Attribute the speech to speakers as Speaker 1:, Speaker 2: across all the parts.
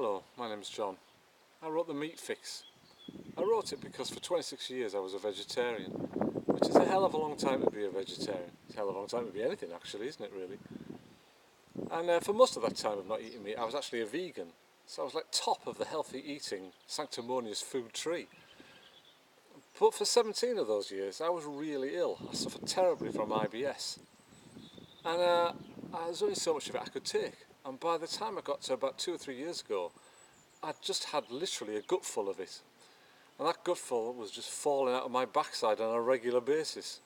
Speaker 1: Hello, my name's John. I wrote The Meat Fix. I wrote it because for 26 years I was a vegetarian, which is a hell of a long time to be a vegetarian. It's a hell of a long time to be anything actually, isn't it really? And for most of that time of not eating meat, I was actually a vegan. So I was like top of the healthy eating, sanctimonious food tree. But for 17 of those years I was really ill. I suffered terribly from IBS. And there's only so much of it I could take. And by the time I got to about 2 or 3 years ago, I just had literally a gutful of it. And that gutful was just falling out of my backside on a regular basis.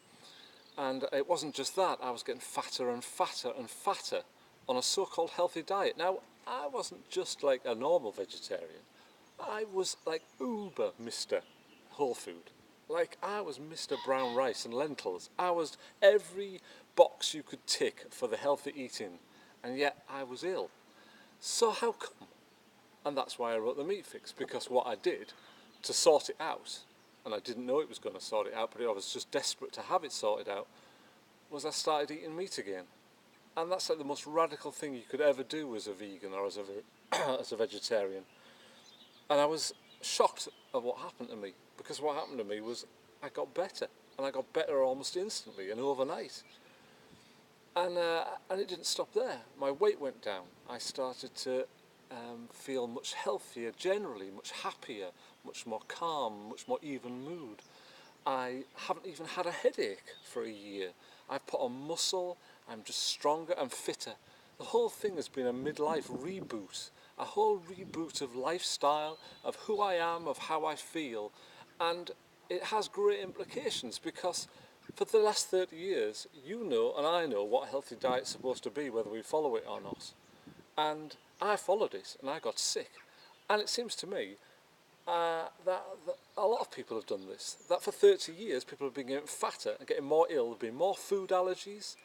Speaker 1: And it wasn't just that, I was getting fatter and fatter and fatter on a so-called healthy diet. Now, I wasn't just like a normal vegetarian. I was like uber Mr. Whole Food. Like I was Mr. Brown Rice and Lentils. I was every box you could tick for the healthy eating. And yet I was ill. So how come? And that's why I wrote The Meat Fix, because what I did to sort it out, and I didn't know it was going to sort it out, but I was just desperate to have it sorted out, was I started eating meat again. And that's like the most radical thing you could ever do as a vegan or as a vegetarian. And I was shocked at what happened to me, because what happened to me was I got better, and I got better almost instantly and overnight. And it didn't stop there. My weight went down. I started to feel much healthier generally, much happier, much more calm, much more even mood. I haven't even had a headache for a year. I've put on muscle, I'm just stronger and fitter. The whole thing has been a midlife reboot, a whole reboot of lifestyle, of who I am, of how I feel, and it has great implications because for the last 30 years, you know and I know what a healthy diet's supposed to be, whether we follow it or not. And I followed it and I got sick. And it seems to me that a lot of people have done this. That for 30 years people have been getting fatter and getting more ill. There have been more food allergies,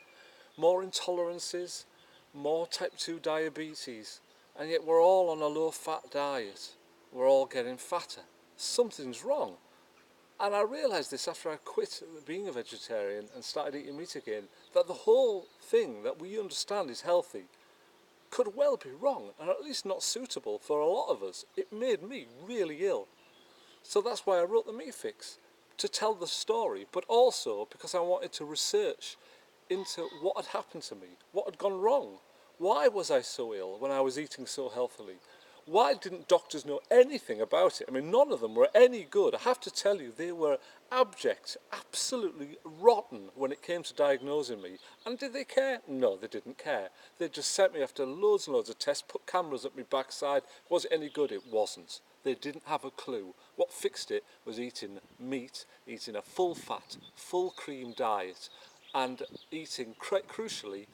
Speaker 1: more intolerances, more type 2 diabetes. And yet we're all on a low fat diet. We're all getting fatter. Something's wrong. And I realised this after I quit being a vegetarian and started eating meat again, that the whole thing that we understand is healthy could well be wrong, and at least not suitable for a lot of us. It made me really ill. So that's why I wrote The Meat Fix, to tell the story, but also because I wanted to research into what had happened to me, what had gone wrong. Why was I so ill when I was eating so healthily? Why didn't doctors know anything about it? I mean, none of them were any good. I have to tell you, they were abject, absolutely rotten when it came to diagnosing me. And did they care? No, they didn't care. They just sent me after loads and loads of tests, put cameras at my backside. Was it any good? It wasn't. They didn't have a clue. What fixed it was eating meat, eating a full fat, full cream diet, and eating, crucially,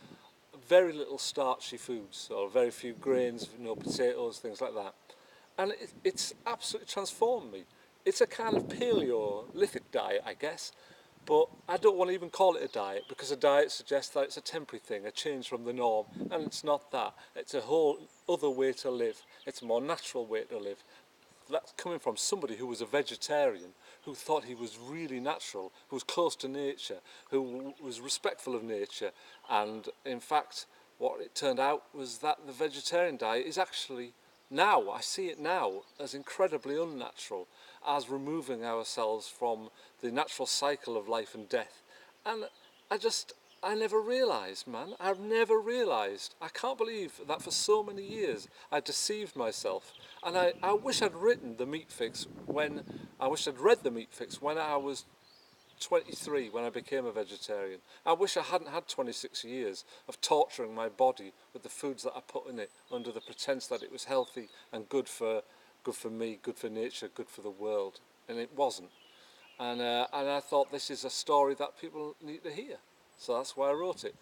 Speaker 1: very little starchy foods, or very few grains, potatoes, things like that. And it's absolutely transformed me. It's a kind of Paleolithic diet, I guess, but I don't want to even call it a diet, because a diet suggests that it's a temporary thing, a change from the norm, and it's not that. It's a whole other way to live. It's a more natural way to live. That's coming from somebody who was a vegetarian, who thought he was really natural, who was close to nature, who was respectful of nature. And in fact, what it turned out was that the vegetarian diet is actually, now, I see it now, as incredibly unnatural, as removing ourselves from the natural cycle of life and death. And I never realised, man. I've never realised. I can't believe that for so many years I deceived myself. And I wish I'd written The Meat Fix I wish I'd read The Meat Fix when I was 23, when I became a vegetarian. I wish I hadn't had 26 years of torturing my body with the foods that I put in it under the pretense that it was healthy and good for me, good for nature, good for the world. And it wasn't. And I thought this is a story that people need to hear. So that's why I wrote it.